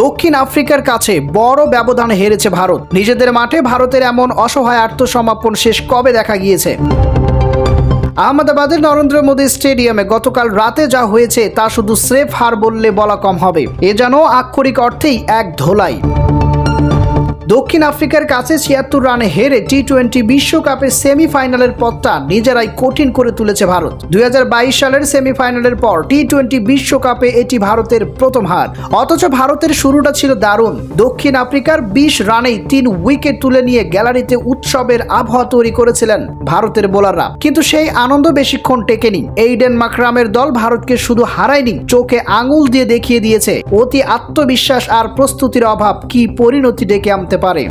দক্ষিণ আফ্রিকার কাছে বড় ব্যবধানে হেরেছে ভারত। নিজেদের মাঠে ভারতের এমন অসহায় আত্মসমর্পণ শেষ কবে দেখা গিয়েছে? আহমেদাবাদের নরেন্দ্র মোদী স্টেডিয়ামে গতকাল রাতে যা হয়েছে তা শুধু স্রেফ হার বললে বলা কম হবে। এ যেন আক্ষরিক অর্থেই এক ধোলাই। দক্ষিণ আফ্রিকার কাছে ৭৬ রানে হেরে টি-20 বিশ্বকাপের সেমিফাইনালের পথটা নিজেরাই কঠিন করে তুলেছে ভারত। ২০২২ সালের সেমিফাইনালের পর টি-20 বিশ্বকাপে এটি ভারতের প্রথম হার। অথচ ভারতের শুরুটা ছিল দারুণ। দক্ষিণ আফ্রিকার ২০ রানেই ৩ উইকেট তুলে নিয়ে গ্যালারিতে উৎসবের আবহাওয়া তৈরি করেছিলেন ভারতের বোলাররা। কিন্তু সেই আনন্দ বেশিক্ষণ টেকেনি। এইডেন মাকরামের দল ভারতকে শুধু হারায়নি, চোখে আঙুল দিয়ে দেখিয়ে দিয়েছে অতি আত্মবিশ্বাস আর প্রস্তুতির অভাব কি পরিণতি ডেকে আনতে পারে।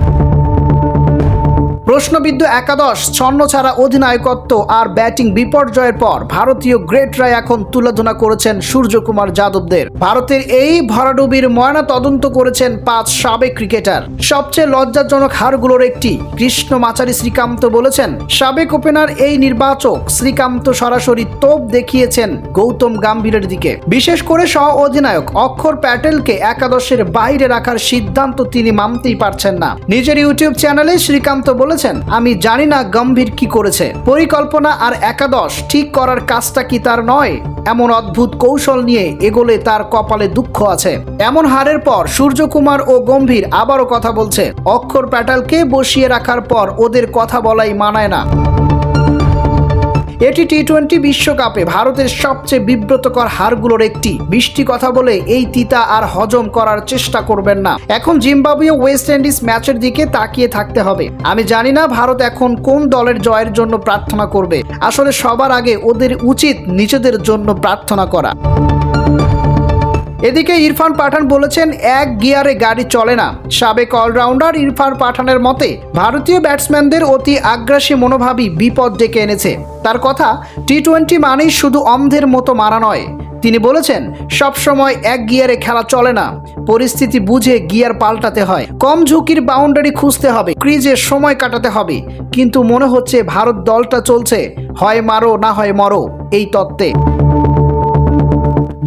প্রশ্নবিদ্ধ একাদশ, ছন্ন ছাড়া অধিনায়কত্ব আর ব্যাটিং বিপর্যয়ের পর ভারতীয় গ্রেটরা এখন তুলাধনা করেছেন সূর্যকুমার যাদবদের। ভারতের এই ভরাডুবির ময়না তদন্ত করেছেন ৫ সাবেক ক্রিকেটার। সবচেয়ে লজ্জাজনক হারগুলোর একটি, কৃষ্ণমাচারী শ্রীকান্ত বলেছেন, সাবেক ওপেনার এই নির্বাচক শ্রীকান্ত সরাসরি তোপ দেখিয়েছেন গৌতম গম্ভীরের দিকে। বিশেষ করে সহ অধিনায়ক অক্ষর প্যাটেলকে একাদশের বাইরে রাখার সিদ্ধান্ত তিনি মানতেই পারছেন না। নিজের ইউটিউব চ্যানেলে শ্রীকান্ত বলেছেন, আমি জানি না গম্ভীর কি করেছে, পরিকল্পনা আর একাদশ ঠিক করার কাজটা কি তার নয়? এমন অদ্ভুত কৌশল নিয়ে এগোলে তার কপালে দুঃখ আছে। এমন হারের পর সূর্যকুমার ও গম্ভীর আবারও কথা বলছে। অক্ষর প্যাটেলকে বসিয়ে রাখার পর ওদের কথা বলাই মানায় না। এটি টি-20 বিশ্বকাপে ভারতের সবচেয়ে বিব্রতকর হারগুলোর একটি। বৃষ্টি কথা বলে এই তিতা আর হজম করার চেষ্টা করবেন না। এখন জিম্বাবুয়ে ওয়েস্ট ইন্ডিজ ম্যাচের দিকে তাকিয়ে থাকতে হবে। আমি জানি না ভারত এখন কোন দলের জয়ের জন্য প্রার্থনা করবে। আসলে সবার আগে ওদের উচিত নিজেদের জন্য প্রার্থনা করা। এদিকে ইরফান পাঠান বলেছেন, এক গিয়ারে গাড়ি চলে না। সাবেক অলরাউন্ডার ইরফান পাঠানের মতে ভারতীয় ব্যাটসম্যানদের অতি আগ্রাসী মনোভাবই বিপদ ডেকে এনেছে। তার কথা, টি-20 মানেই শুধু অন্ধের মতো মারা নয়। তিনি বলেছেন, সবসময় এক গিয়ারে খেলা চলে না, পরিস্থিতি বুঝে গিয়ার পাল্টাতে হয়। কম ঝুঁকির বাউন্ডারি খুঁজতে হবে, ক্রিজে সময় কাটাতে হবে। কিন্তু মনে হচ্ছে ভারত দলটা চলছে হয় মারো না হয় মরো এই তত্ত্বে।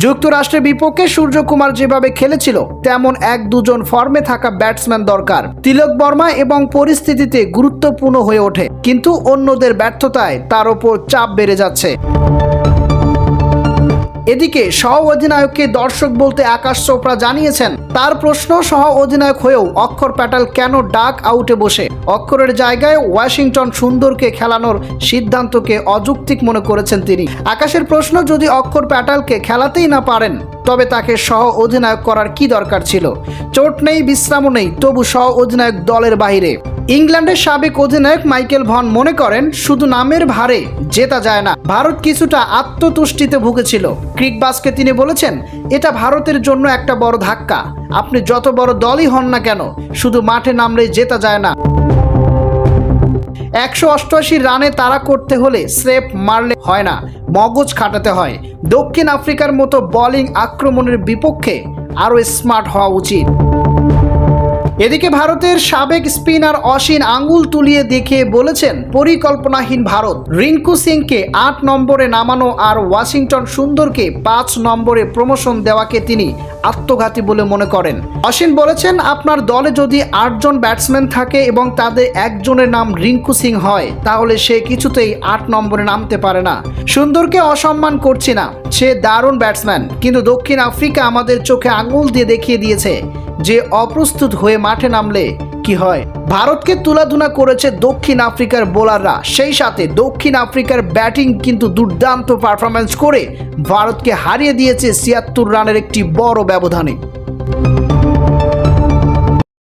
যুক্তরাষ্ট্রের বিপক্ষে সূর্যকুমার যেভাবে খেলেছিল তেমন ১-২ ফর্মে থাকা ব্যাটসম্যান দরকার। তিলক বর্মা এবং পরিস্থিতিতে গুরুত্বপূর্ণ হয়ে ওঠে, কিন্তু অন্যদের ব্যর্থতায় তার ওপর চাপ বেড়ে যাচ্ছে। এদিকে সহ অধিনায়ককে দর্শক বলতে আকাশ চোপড়া জানিয়েছেন, তার প্রশ্ন, সহ অধিনায়ক হয়েও অক্ষর প্যাটেল কেন ডাক আউটে বসে? অক্ষরের জায়গায় ওয়াশিংটন সুন্দরকে খেলানোর সিদ্ধান্তকে অযৌক্তিক মনে করেছেন তিনি। আকাশের প্রশ্ন, যদি অক্ষর প্যাটেলকে খেলাতেই না পারেন তবে তাকে সহ অধিনায়ক করার কি দরকার ছিল? চোট নেই, বিশ্রামও নেই, তবু সহ অধিনায়ক দলের বাইরে। ইংল্যান্ডের সাবেক অধিনায়ক মাইকেল ভন মনে করেন, শুধু নামের ভারে জেতা যায় না। ভারত কিছুটা আত্মতুষ্টিতে ভুগেছিল। ক্রিকবাজকে তিনি বলেছেন, এটা ভারতের জন্য একটা বড় ধাক্কা। আপনি যত বড় দলই হন না কেন, শুধু মাঠে নামলে জেতা যায় না। ১৮৮ রানে তাড়া করতে হলে স্রেফ মারলে হয় না, মগজ খাটাতে হয়। দক্ষিণ আফ্রিকার মতো বোলিং আক্রমণের বিপক্ষে আরও স্মার্ট হওয়া উচিত। এদিকে ভারতের সাবেক স্পিনার অশ্বিন আঙ্গুল তুলিয়ে দেখিয়ে বলেছেন, পরিকল্পনাহীন ভারত। রিঙ্কু সিংকে ৮ নম্বরে নামানো আর ওয়াশিংটন সুন্দরকে ৫ নম্বরে প্রমোশন দেওয়াকে তিনি আত্মঘাতী বলে মনে করেন। অশ্বিন বলেছেন, আপনার দলে যদি ৮ জন ব্যাটসম্যান থাকে এবং তাদের একজনের নাম রিঙ্কু সিং হয়, তাহলে সে কিছুতেই ৮ নম্বরে নামতে পারে না। সুন্দরকে অসম্মান করছি না, সে দারুণ ব্যাটসম্যান, কিন্তু দক্ষিণ আফ্রিকা আমাদের চোখে আঙুল দিয়ে দেখিয়ে দিয়েছে যে অপ্রস্তুত হয়ে মাঠে নামলে কি হয়। ভারতকে তুলাধুনা করেছে দক্ষিণ আফ্রিকার বোলাররা, সেই সাথে দক্ষিণ আফ্রিকার ব্যাটিং কিন্তু দুর্দান্ত পারফরম্যান্স করে ভারতকে হারিয়ে দিয়েছে ৭৬ রানের একটি বড় ব্যবধানে।